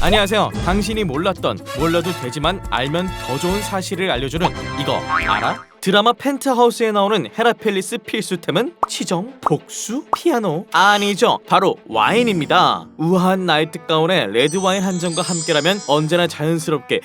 안녕하세요. 당신이 몰랐던, 몰라도 되지만 알면 더 좋은 사실을 알려주는 이거 알아? 드라마 펜트하우스에 나오는 헤라펠리스 필수템은 치정, 복수, 피아노 아니죠, 바로 와인입니다. 우아한 나이트 가운에 레드 와인 한 잔과 함께라면 언제나 자연스럽게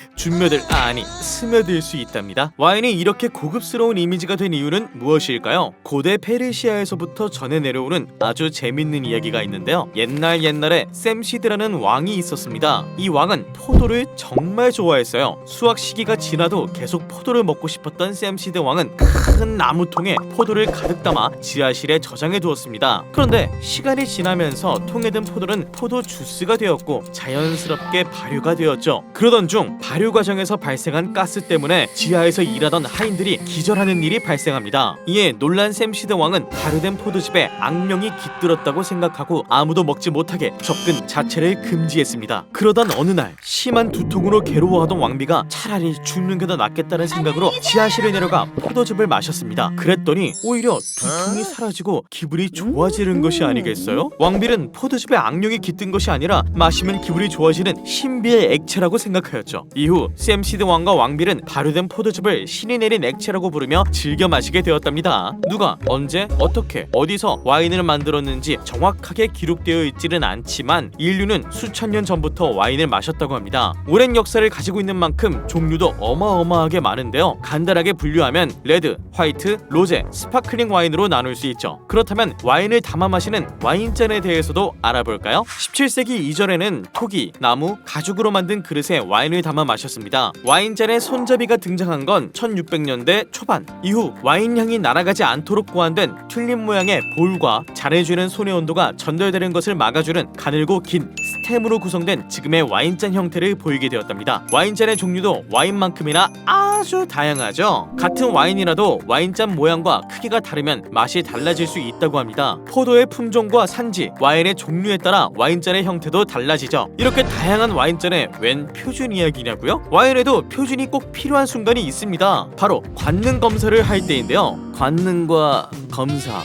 스며들 수 있답니다. 와인이 이렇게 고급스러운 이미지가 된 이유는 무엇일까요? 고대 페르시아에서부터 전해 내려오는 아주 재밌는 이야기가 있는데요. 옛날에 샘시드라는 왕이 있었습니다. 이 왕은 포도를 정말 좋아했어요. 수확 시기가 지나도 계속 포도를 먹고 싶었던 샘시드 왕은 큰 나무통에 포도를 가득 담아 지하실에 저장해 두었습니다. 그런데 시간이 지나면서 통에 든 포도는 포도 주스가 되었고 자연스럽게 발효가 되었죠. 그러던 중 발효 과정에서 발생한 가스 때문에 지하에서 일하던 하인들이 기절하는 일이 발생합니다. 이에 놀란 샘시드 왕은 발효된 포도즙에 악명이 깃들었다고 생각하고 아무도 먹지 못하게 접근 자체를 금지했습니다. 그러던 어느 날 심한 두통으로 괴로워하던 왕비가 차라리 죽는 게 더 낫겠다는 생각으로 지하실에 내려가 포도즙을 마셨습니다. 그랬더니 오히려 두통이 사라지고 기분이 좋아지는 것이 아니겠어요? 왕비는 포도즙에 악령이 깃든 것이 아니라 마시면 기분이 좋아지는 신비의 액체라고 생각하였죠. 이후 샘시드 왕과 왕비는 발효된 포도즙을 신이 내린 액체라고 부르며 즐겨 마시게 되었답니다. 누가 언제 어떻게 어디서 와인을 만들었는지 정확하게 기록되어 있지는 않지만 인류는 수천 년 전부터 와인을 마셨다고 합니다. 오랜 역사를 가지고 있는 만큼 종류도 어마어마하게 많은데요. 간단하게 분류하면 레드, 화이트, 로제, 스파클링 와인으로 나눌 수 있죠. 그렇다면 와인을 담아 마시는 와인잔에 대해서도 알아볼까요? 17세기 이전에는 토기, 나무, 가죽으로 만든 그릇에 와인을 담아 마셨습니다. 와인잔에 손잡이가 등장한 건 1600년대 초반. 이후 와인 향이 날아가지 않도록 고안된 튤립 모양의 볼과 잔해주는 손의 온도가 전달되는 것을 막아주는 가늘고 긴 스템으로 구성된 지금의 와인잔 형태를 보이게 되었답니다. 와인잔의 종류도 와인만큼이나 아주 다양하죠. 같은 와인이라도 와인잔 모양과 크기가 다르면 맛이 달라질 수 있다고 합니다. 포도의 품종과 산지, 와인의 종류에 따라 와인잔의 형태도 달라지죠. 이렇게 다양한 와인잔에 웬 표준 이야기냐고요? 와인에도 표준이 꼭 필요한 순간이 있습니다. 바로 관능 검사를 할 때인데요. 관능과 검사,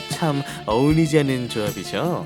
참 어울리지 않는 조합이죠.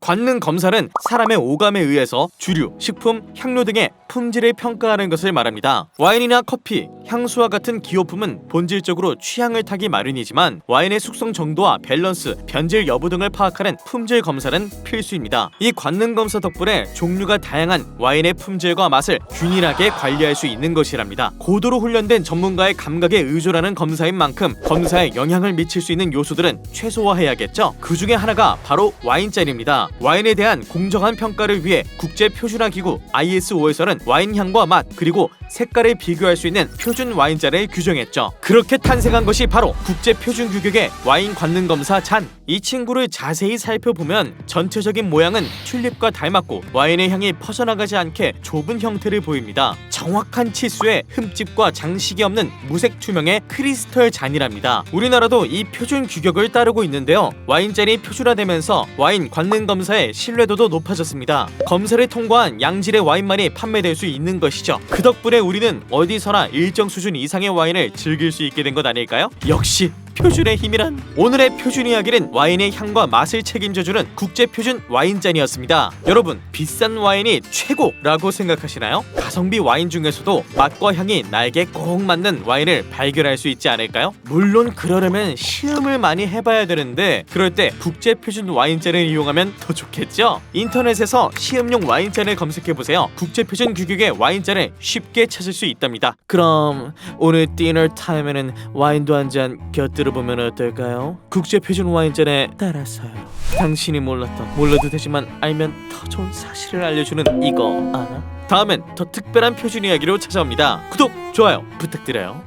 관능 검사는 사람의 오감에 의해서 주류, 식품, 향료 등의 품질을 평가하는 것을 말합니다. 와인이나 커피, 향수와 같은 기호품은 본질적으로 취향을 타기 마련이지만 와인의 숙성 정도와 밸런스, 변질 여부 등을 파악하는 품질 검사는 필수입니다. 이 관능 검사 덕분에 종류가 다양한 와인의 품질과 맛을 균일하게 관리할 수 있는 것이랍니다. 고도로 훈련된 전문가의 감각에 의존하는 검사인 만큼 검사에 영향을 미칠 수 있는 요소들은 최소화해야겠죠. 그 중에 하나가 바로 와인잔입니다. 와인에 대한 공정한 평가를 위해 국제표준화기구 ISO에서는 와인 향과 맛 그리고 색깔을 비교할 수 있는 표준 와인잔을 규정했죠. 그렇게 탄생한 것이 바로 국제표준 규격의 와인 관능 검사 잔. 이 친구를 자세히 살펴보면 전체적인 모양은 튤립과 닮았고 와인의 향이 퍼져나가지 않게 좁은 형태를 보입니다. 정확한 치수에 흠집과 장식이 없는 무색 투명의 크리스털 잔이랍니다. 우리나라도 이 표준 규격을 따르고 있는데요. 와인잔이 표준화되면서 와인 관능 검사의 신뢰도도 높아졌습니다. 검사를 통과한 양질의 와인만이 판매될 수 있는 것이죠. 그 덕분에 우리는 어디서나 일정 수준 이상의 와인을 즐길 수 있게 된 것 아닐까요? 역시 표준의 힘이란. 오늘의 표준 이야기는 와인의 향과 맛을 책임져주는 국제표준 와인잔이었습니다. 여러분, 비싼 와인이 최고라고 생각하시나요? 가성비 와인 중에서도 맛과 향이 나에게 꼭 맞는 와인을 발견할 수 있지 않을까요? 물론 그러려면 시음을 많이 해봐야 되는데 그럴 때 국제표준 와인잔을 이용하면 더 좋겠죠? 인터넷에서 시음용 와인잔을 검색해보세요. 국제표준 규격의 와인잔을 쉽게 찾을 수 있답니다. 그럼 오늘 디너 타임에는 와인도 한 잔 곁들여보면 어떨까요? 국제표준 와인잔에 따라서요. 당신이 몰랐던, 몰라도 되지만 알면 더 좋은 사실을 알려주는 이거 알아? 다음엔 더 특별한 표준 이야기로 찾아옵니다. 구독, 좋아요 부탁드려요.